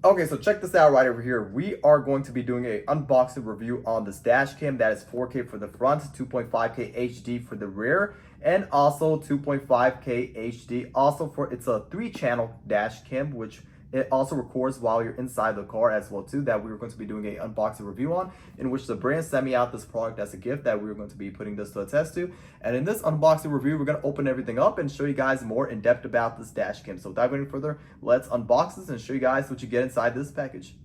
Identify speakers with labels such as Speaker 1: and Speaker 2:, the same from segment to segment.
Speaker 1: Okay, so check this out right over here. We are going to be doing a unboxing review on this dash cam that is 4K for the front, 2.5K HD for the rear, and also 2.5K HD. Also for it's a 3-channel dash cam, which it also records while you're inside the car as well too, that we were going to be doing a unboxing review on, in which the brand sent me out this product as a gift that we were going to be putting this to a test to. And in this unboxing review, we're going to open everything up and show you guys more in depth about this dash cam. So without going any further, let's unbox this and show you guys what you get inside this package.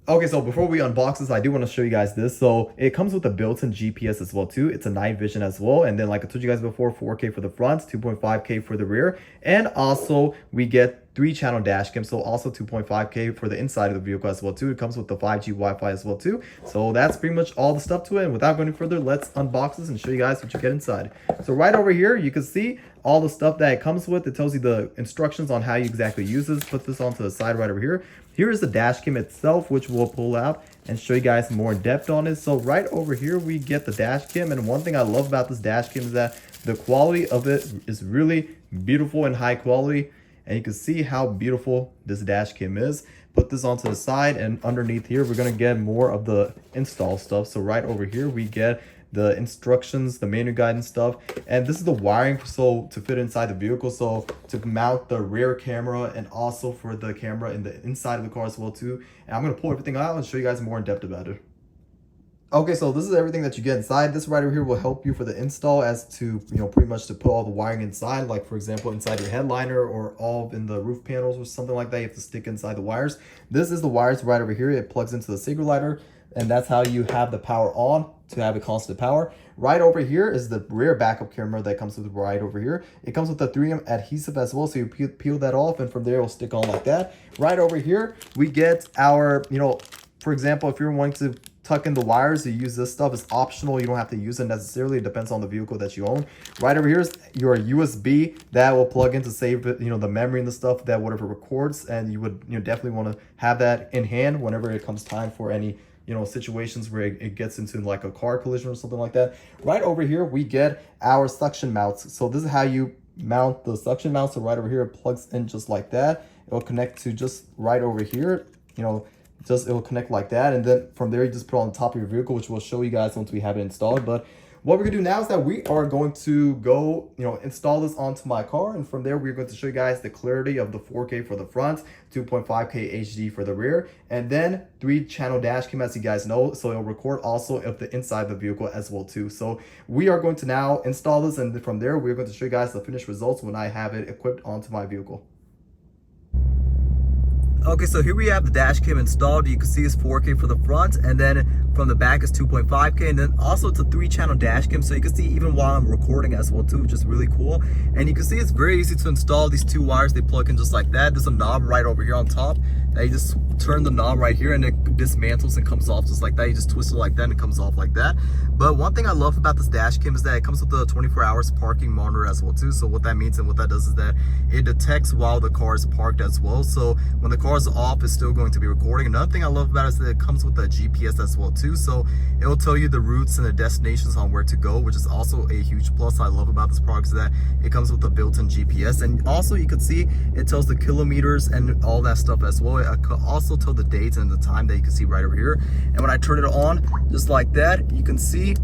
Speaker 1: Okay, so before we unbox this, I do want to show you guys this. So it comes with a built-in GPS as well too. It's a night vision as well. And then like I told you guys before, 4K for the front, 2.5K for the rear. And also we get 3-channel dash cam, so also 2.5K for the inside of the vehicle as well too. It comes with the 5G Wi-Fi as well too. So that's pretty much all the stuff to it. And without going any further, let's unbox this and show you guys what you get inside. So right over here, you can see all the stuff that it comes with. It tells you the instructions on how you exactly use this. Put this onto the side right over here. Here is the dash cam itself, which we'll pull out and show you guys more in depth on it. So right over here, we get the dash cam. And one thing I love about this dash cam is that the quality of it is really beautiful and high quality. And you can see how beautiful this dash cam is. Put this onto the side, and underneath here, we're going to get more of the install stuff. So right over here, we get the instructions, the manual guide and stuff. And this is the wiring so to fit inside the vehicle. So to mount the rear camera and also for the camera in the inside of the car as well too. And I'm going to pull everything out and show you guys more in depth about it. Okay, so this is everything that you get inside. This right over here will help you for the install as to, pretty much to put all the wiring inside. Like for example, inside your headliner or all in the roof panels or something like that, you have to stick inside the wires. This is the wires right over here. It plugs into the cigarette lighter, and that's how you have the power on to have a constant power. Right over here is the rear backup camera that comes with right over here. It comes with the 3M adhesive as well, so you peel that off, and from there it will stick on like that. Right over here, we get our, for example, if you're wanting to tuck in the wires, you use this stuff. It's optional. You don't have to use it necessarily. It depends on the vehicle that you own. Right over here is your USB that will plug in to save it, the memory and the stuff that whatever records, and you would definitely want to have that in hand whenever it comes time for any situations where it gets into like a car collision or something like that. Right over here we get our suction mounts. So this is how you mount the suction mount. So right over here it plugs in just like that. It will connect to just right over here, it will connect like that, and then from there you just put it on the top of your vehicle, which we'll show you guys once we have it installed. But what we're gonna do now is that we are going to go install this onto my car, and from there we're going to show you guys the clarity of the 4K for the front, 2.5K HD for the rear, and then 3-channel dash cam, as you guys know, so it'll record also of the inside of the vehicle as well too. So we are going to now install this, and from there we're going to show you guys the finished results when I have it equipped onto my vehicle. Okay, so here we have the dash cam installed. You can see it's 4K for the front, and then from the back is 2.5K, and then also it's a 3-channel dash cam, so you can see even while I'm recording as well too, which is really cool. And you can see it's very easy to install. These 2 wires, they plug in just like that. There's a knob right over here on top that you just turn the knob right here, and it dismantles and comes off just like that. You just twist it like that and it comes off like that. But one thing I love about this dash cam is that it comes with the 24 hours parking monitor as well too. So what that means and what that does is that it detects while the car is parked as well. So when the car is off, it's still going to be recording. Another thing I love about it is that it comes with a GPS as well too. So it will tell you the routes and the destinations on where to go, which is also a huge plus I love about this product, is that it comes with a built-in GPS. And also you can see it tells the kilometers and all that stuff as well. It could also tell the dates and the time that you can see right over here. And when I turn it on just like that, you can see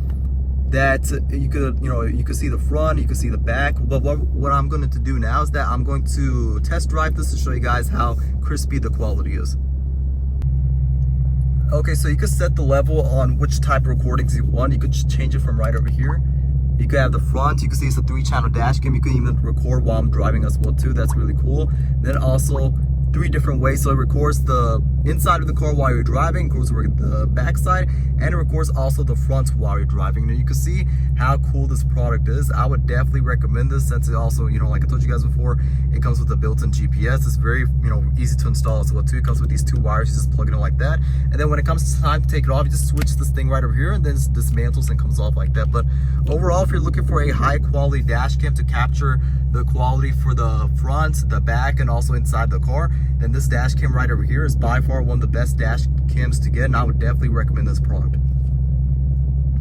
Speaker 1: that you could see the front, you can see the back. But what I'm going to do now is that I'm going to test drive this to show you guys how crispy the quality is. Okay, so you can set the level on which type of recordings you want. You could just change it from right over here. You could have the front, you can see it's a 3-channel dash cam. You can even record while I'm driving as well too. That's really cool. Then also 3 different ways. So it records the inside of the car while you're driving, it records the back side, and it records also the front while you're driving. And you can see how cool this product is. I would definitely recommend this, since it also, like I told you guys before, it comes with a built-in GPS. It's very, easy to install as well too. It comes with these 2 wires. You just plug it in like that, and then when it comes time to take it off, you just switch this thing right over here, and then it dismantles and comes off like that. But overall, if you're looking for a high quality dash cam to capture the quality for the front, the back, and also inside the car, then this dash cam right over here is by far one of the best dash cams to get, and I would definitely recommend this product.